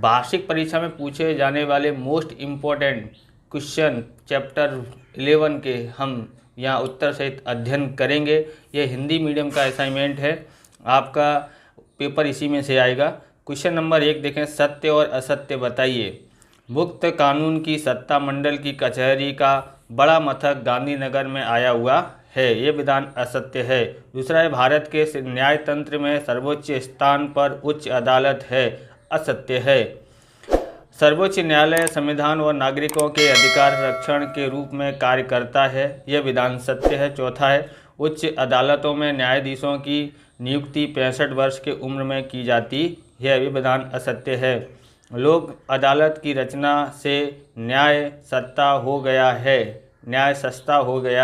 वार्षिक परीक्षा में पूछे जाने वाले मोस्ट इम्पोर्टेंट क्वेश्चन चैप्टर 11 के हम यहाँ उत्तर सहित अध्ययन करेंगे। ये हिंदी मीडियम का असाइनमेंट है, आपका पेपर इसी में से आएगा। क्वेश्चन नंबर 1 देखें, सत्य और असत्य बताइए। मुक्त कानून की सत्ता मंडल की कचहरी का बड़ा मथक गांधीनगर में आया हुआ है, ये विधान असत्य है। दूसरा है, भारत के न्यायतंत्र में सर्वोच्च स्थान पर उच्च अदालत है, असत्य है। सर्वोच्च न्यायालय संविधान और नागरिकों के अधिकार रक्षण के रूप में कार्य करता है, यह विधान सत्य है। चौथा है, उच्च अदालतों में न्यायाधीशों की नियुक्ति 65 वर्ष की उम्र में की जाती है, यह विधान असत्य है। लोक अदालत की रचना से न्याय सस्ता हो गया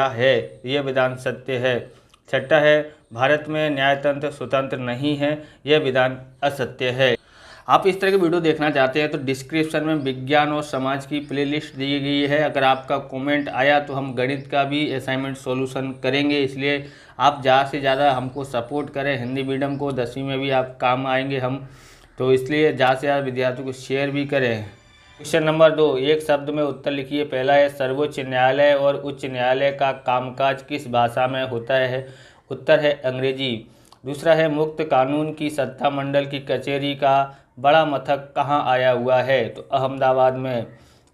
है, यह विधान सत्य है। छठा है, भारत में न्यायतंत्र स्वतंत्र नहीं है, यह विधान असत्य है। आप इस तरह के वीडियो देखना चाहते हैं तो डिस्क्रिप्शन में विज्ञान और समाज की प्लेलिस्ट दी गई है। अगर आपका कमेंट आया तो हम गणित का भी असाइनमेंट सॉल्यूशन करेंगे, इसलिए आप ज़्यादा से ज़्यादा हमको सपोर्ट करें। हिंदी मीडियम को 10वीं में भी आप काम आएंगे हम, तो इसलिए ज़्यादा से ज़्यादा विद्यार्थियों को शेयर भी करें। क्वेश्चन नंबर 2, एक शब्द में उत्तर लिखिए। पहला है, सर्वोच्च न्यायालय और उच्च न्यायालय का कामकाज किस भाषा में होता है? उत्तर है अंग्रेजी। दूसरा है, मुक्त कानून की सत्ता मंडल की कचहरी का बड़ा मथक कहाँ आया हुआ है? तो अहमदाबाद में।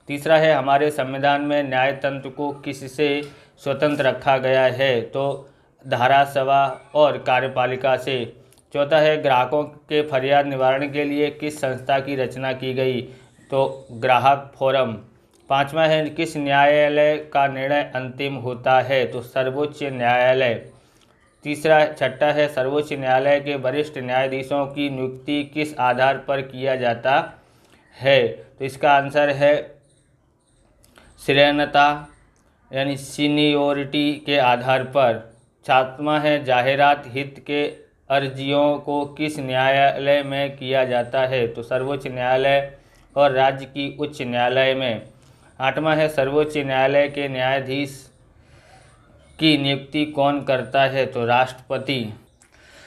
तीसरा है, हमारे संविधान में न्यायतंत्र को किससे स्वतंत्र रखा गया है? तो धारासभा और कार्यपालिका से। चौथा है, ग्राहकों के फरियाद निवारण के लिए किस संस्था की रचना की गई? तो ग्राहक फोरम। पांचवा है, किस न्यायालय का निर्णय अंतिम होता है? तो सर्वोच्च न्यायालय। छठा है, सर्वोच्च न्यायालय के वरिष्ठ न्यायाधीशों की नियुक्ति किस आधार पर किया जाता है? तो इसका आंसर है श्रेणीता यानी सीनियोरिटी के आधार पर। सातवां है, जाहिरात हित के अर्जियों को किस न्यायालय में किया जाता है? तो सर्वोच्च न्यायालय और राज्य की उच्च न्यायालय में। आठवां है, सर्वोच्च न्यायालय के न्यायाधीश की नियुक्ति कौन करता है? तो राष्ट्रपति।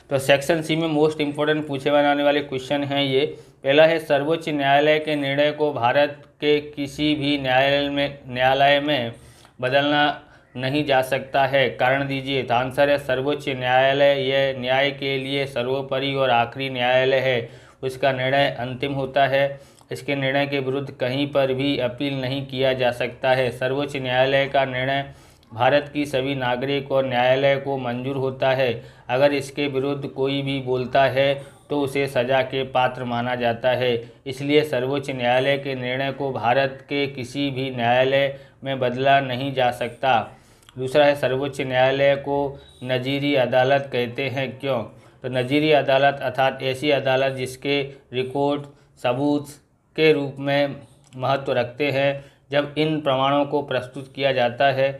तो सेक्शन सी में मोस्ट इम्पोर्टेंट पूछे जाने वाले क्वेश्चन हैं ये। पहला है, सर्वोच्च न्यायालय के निर्णय को भारत के किसी भी न्यायालय में बदलना नहीं जा सकता है, कारण दीजिए। तो आंसर है सर्वोच्च न्यायालय, यह न्याय के लिए सर्वोपरि और आखिरी न्यायालय है, उसका निर्णय अंतिम होता है। इसके निर्णय के विरुद्ध कहीं पर भी अपील नहीं किया जा सकता है। सर्वोच्च न्यायालय का निर्णय भारत की सभी नागरिक और न्यायालय को मंजूर होता है। अगर इसके विरुद्ध कोई भी बोलता है तो उसे सज़ा के पात्र माना जाता है, इसलिए सर्वोच्च न्यायालय के निर्णय को भारत के किसी भी न्यायालय में बदला नहीं जा सकता। दूसरा है, सर्वोच्च न्यायालय को नजीरी अदालत कहते हैं, क्यों? तो नजीरी अदालत अर्थात ऐसी अदालत जिसके रिकॉर्ड सबूत के रूप में महत्व रखते हैं। जब इन प्रमाणों को प्रस्तुत किया जाता है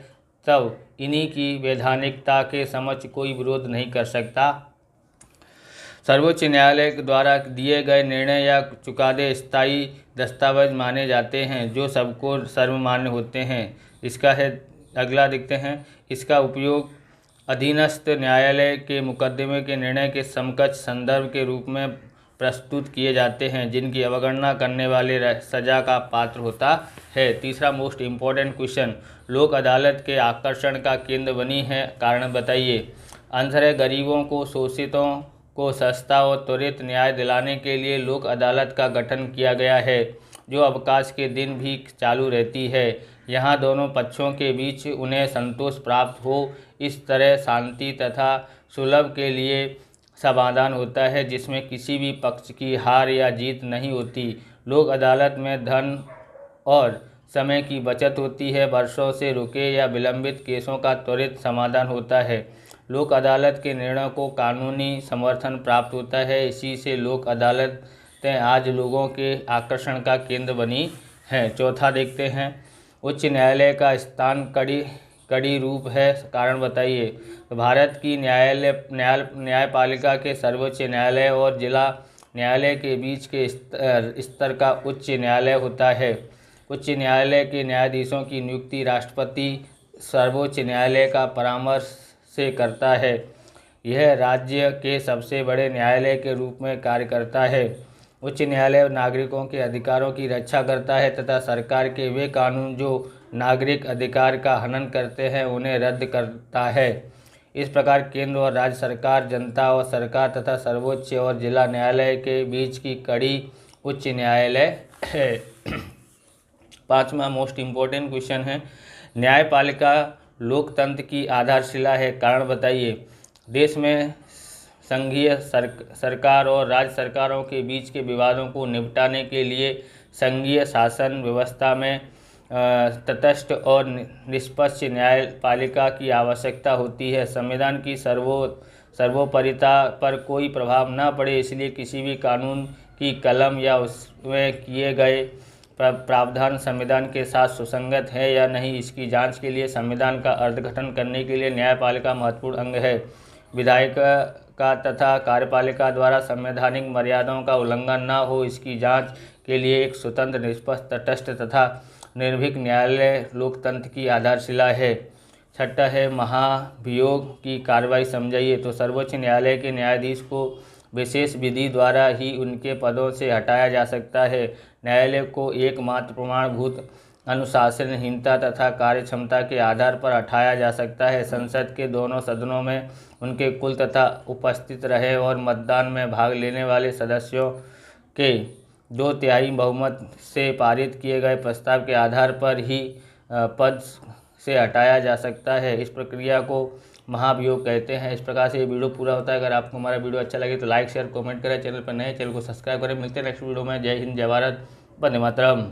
तब इन्हीं की वैधानिकता के समक्ष कोई विरोध नहीं कर सकता। सर्वोच्च न्यायालय द्वारा दिए गए निर्णय या चुकादे स्थायी दस्तावेज माने जाते हैं जो सबको सर्वमान्य होते हैं। इसका है, अगला देखते हैं, इसका उपयोग अधीनस्थ न्यायालय के मुकदमे के निर्णय के समकक्ष संदर्भ के रूप में प्रस्तुत किए जाते हैं, जिनकी अवगणना करने वाले सजा का पात्र होता है। तीसरा मोस्ट इम्पोर्टेंट क्वेश्चन, लोक अदालत के आकर्षण का केंद्र बनी है, कारण बताइए। आंसर है, गरीबों को शोषितों को सस्ता और त्वरित न्याय दिलाने के लिए लोक अदालत का गठन किया गया है, जो अवकाश के दिन भी चालू रहती है। यहाँ दोनों पक्षों के बीच उन्हें संतोष प्राप्त हो, इस तरह शांति तथा सुलभ के लिए समाधान होता है, जिसमें किसी भी पक्ष की हार या जीत नहीं होती। लोक अदालत में धन और समय की बचत होती है, वर्षों से रुके या विलंबित केसों का त्वरित समाधान होता है। लोक अदालत के निर्णय को कानूनी समर्थन प्राप्त होता है, इसी से लोक अदालतें आज लोगों के आकर्षण का केंद्र बनी हैं। चौथा देखते हैं, उच्च न्यायालय का स्थान कड़ी रूप है, कारण बताइए। तो भारत की न्यायपालिका के सर्वोच्च न्यायालय और जिला न्यायालय के बीच के स्तर का उच्च न्यायालय होता है। उच्च न्यायालय के न्यायाधीशों की नियुक्ति राष्ट्रपति सर्वोच्च न्यायालय का परामर्श से करता है। यह राज्य के सबसे बड़े न्यायालय के रूप में कार्य करता है। उच्च न्यायालय नागरिकों के अधिकारों की रक्षा करता है तथा सरकार के वे कानून जो नागरिक अधिकार का हनन करते हैं उन्हें रद्द करता है। इस प्रकार केंद्र और राज्य सरकार, जनता और सरकार तथा सर्वोच्च और जिला न्यायालय के बीच की कड़ी उच्च न्यायालय है। पांचवा मोस्ट इम्पोर्टेंट क्वेश्चन है, न्यायपालिका लोकतंत्र की आधारशिला है, कारण बताइए। देश में संघीय सरकार और राज्य सरकारों के बीच के विवादों को निपटाने के लिए संघीय शासन व्यवस्था में तटस्थ और निष्पक्ष न्यायपालिका की आवश्यकता होती है। संविधान की सर्वोपरिता पर कोई प्रभाव न पड़े, इसलिए किसी भी कानून की कलम या उसमें किए गए प्रावधान संविधान के साथ सुसंगत है या नहीं, इसकी जांच के लिए संविधान का अर्थघटन करने के लिए न्यायपालिका महत्वपूर्ण अंग है। विधायक का तथा कार्यपालिका द्वारा संवैधानिक मर्यादाओं का उल्लंघन न हो, इसकी जांच के लिए एक स्वतंत्र, निष्पक्ष, तटस्थ तथा निर्भीक न्यायालय लोकतंत्र की आधारशिला है। छठा है, महाभियोग की कार्रवाई समझाइए। तो सर्वोच्च न्यायालय के न्यायाधीश को विशेष विधि द्वारा ही उनके पदों से हटाया जा सकता है। न्यायालय को एकमात्र प्रमाणभूत अनुशासनहीनता तथा कार्यक्षमता के आधार पर हटाया जा सकता है। संसद के दोनों सदनों में उनके कुल तथा उपस्थित रहे और मतदान में भाग लेने वाले सदस्यों के 2/3 बहुमत से पारित किए गए प्रस्ताव के आधार पर ही पद से हटाया जा सकता है। इस प्रक्रिया को महाभियोग कहते हैं। इस प्रकार से ये वीडियो पूरा होता है। अगर आपको हमारा वीडियो अच्छा लगे तो लाइक, शेयर, कमेंट करें। चैनल पर नए चैनल को सब्सक्राइब करें। मिलते हैं नेक्स्ट वीडियो में। जय हिंद, जय भारत, वंदे मातरम।